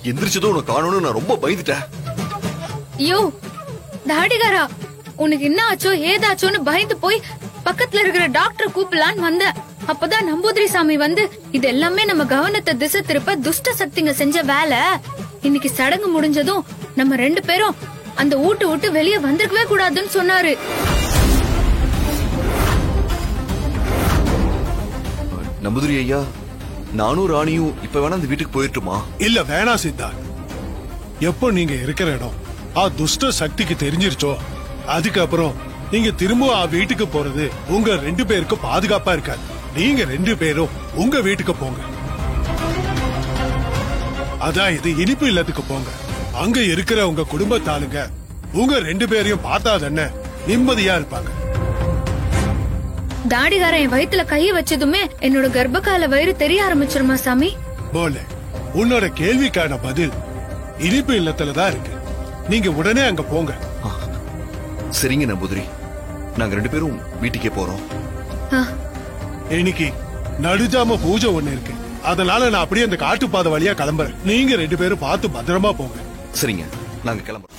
எந்திரிச்சதும் உனக்கு காணணும்னு நான் ரொம்ப பயந்துட்டேன். ஐயோ தாடிகாரா, உனக்கு என்ன ஆச்சோ ஏதாச்சோன்னு பயந்து போய் பக்கத்துல இருக்கிற டாக்டர் கூப்பிடலான்னு வந்த. அப்பதான் நம்பூதிரி சாமி வந்து இது எல்லாமே நம்ம கவனத்தை திசை திருப்ப துஷ்ட சக்திங்க செஞ்ச வேலை. இன்னைக்கு சடங்கு முடிஞ்சதும் நம்ம 2 பேரும் அந்த வீட்டு விட்டு வெளியே வந்திருக்கவே கூடாதுன்னு சொன்னாரு. நம்பூதிரி ஐயா, நானும் ராணியும் இப்ப வேணா அந்த வீட்டுக்கு போயிட்டுமா? இல்ல வேணா சித்தார்த். எப்போ நீங்க இருக்கிற இடம் துஷ்ட சக்திக்கு தெரிஞ்சிருச்சோ அதுக்கப்புறம் நீங்க திரும்ப வீட்டுக்கு போறது உங்க 2 பேருக்கு பாதுகாப்பா இருக்காது. நீங்க 2 பேரும் உங்க வீட்டுக்கு போங்க. அதான் இது இனிப்பு இல்லத்துக்கு போங்க. அங்க இருக்கிற உங்க குடும்பத்தாளுங்க உங்க 2 பேரையும் பார்த்தா தானே நிம்மதியா இருப்பாங்க. தாடிகாரன் என் வயித்துல கைய வச்சதுமே என்னோட கர்ப்பகால வயிறு தெரிய ஆரம்பிச்சிருமா சாமி? போல உன்னோட கேள்விக்கான பதில் இனிப்பு இல்லத்துலதான் இருக்கு. நீங்க உடனே அங்க போங்க. சரிங்க நம்பூதிரி, நாங்க 2 பேரும் வீட்டுக்கே போறோம். இன்னைக்கு நடுஜாம பூஜை ஒண்ணு இருக்கு. அதனால நான் அப்படியே அந்த காட்டுப்பாதை வழியா கிளம்புறேன். நீங்க 2 பேரும் பார்த்து பத்திரமா போங்க. சரிங்க, நாங்க கிளம்புறோம்.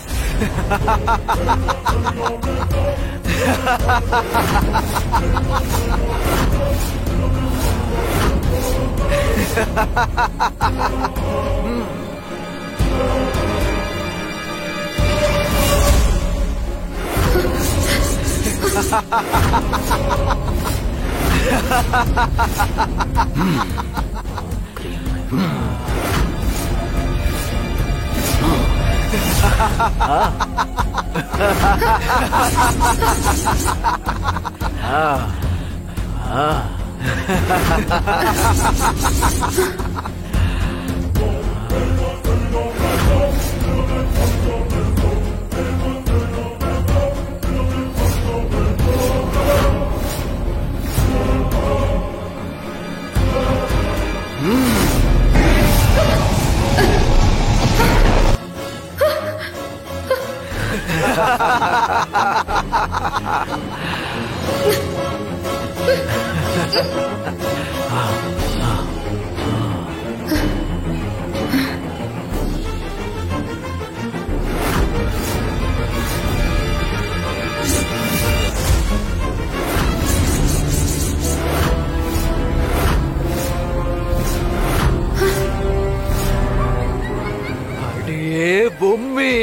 பொம்மி,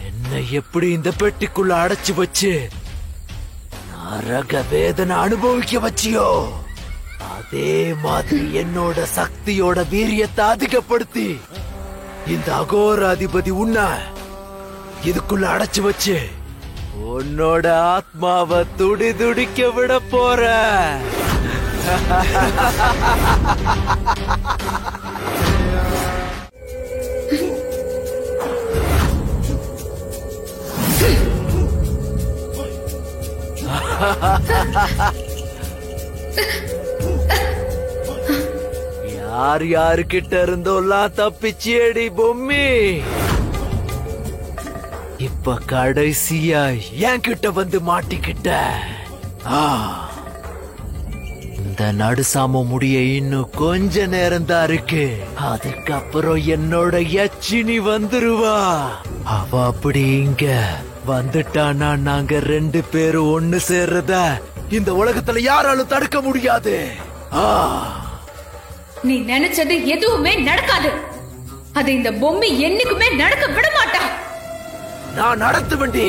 என்ன எப்படி இந்த பெட்டிக்குள்ள அடைச்சு வச்சு நரக வேதனை அனுபவிக்க வச்சியோ, அதே மாதிரி என்னோட சக்தியோட வீரியத்தை அதிகப்படுத்தி இந்த அகோர அதிபதி உன்ன இதுக்குள்ள அடைச்சு வச்சு உன்னோட ஆத்மாவை துடி துடிக்க விட போற. யார் யாருக்கிட்ட இருந்தோல்லாம் தப்பிச்சேடி பொம்மி, இப்ப கடைசியா என்கிட்ட வந்து மாட்டிக்கிட்ட. இந்த நடுசாம முடிய இன்னும் கொஞ்ச நேரம் தான் இருக்கு. அதுக்கப்புறம் என்னோட யட்சினி வந்துருவா. அவ அப்படி இங்க வந்துட்டானா நாங்க 2 பேரும் ஒண்ணு சேர்றத இந்த உலகத்துல யாராலும் தடுக்க முடியாது. நீ நினைச்சது எதுவுமே நடக்காது. அது இந்த பொம்மை என்னைக்குமே நடக்க விட மாட்டா. நான் நடத்துவேண்டி.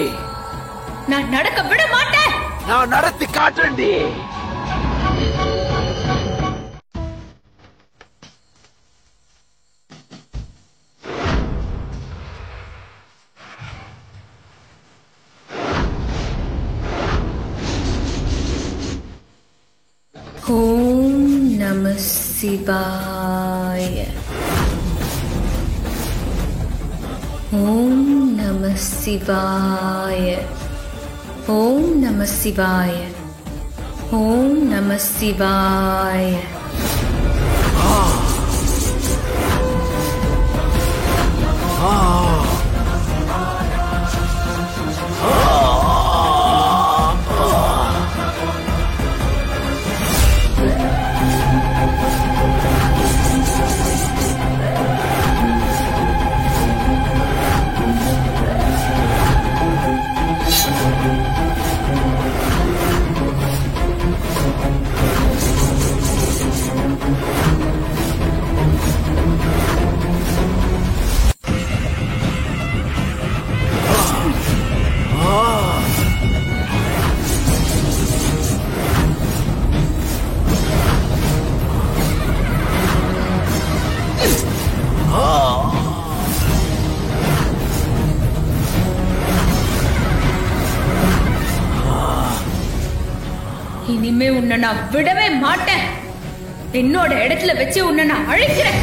நான் நடக்க விட மாட்டேன். நான் நடத்தி காட்டுறேன்டி. ஓம் நம சிவாய. ஓம் நம சிவாய. ஓம் நம சிவாய. ஓம் நம சிவாய. இனிமே உன்னை நான் விடவே மாட்டேன். என்னோட இடத்துல வச்சு உன்னை நான் அழிக்கிறேன்.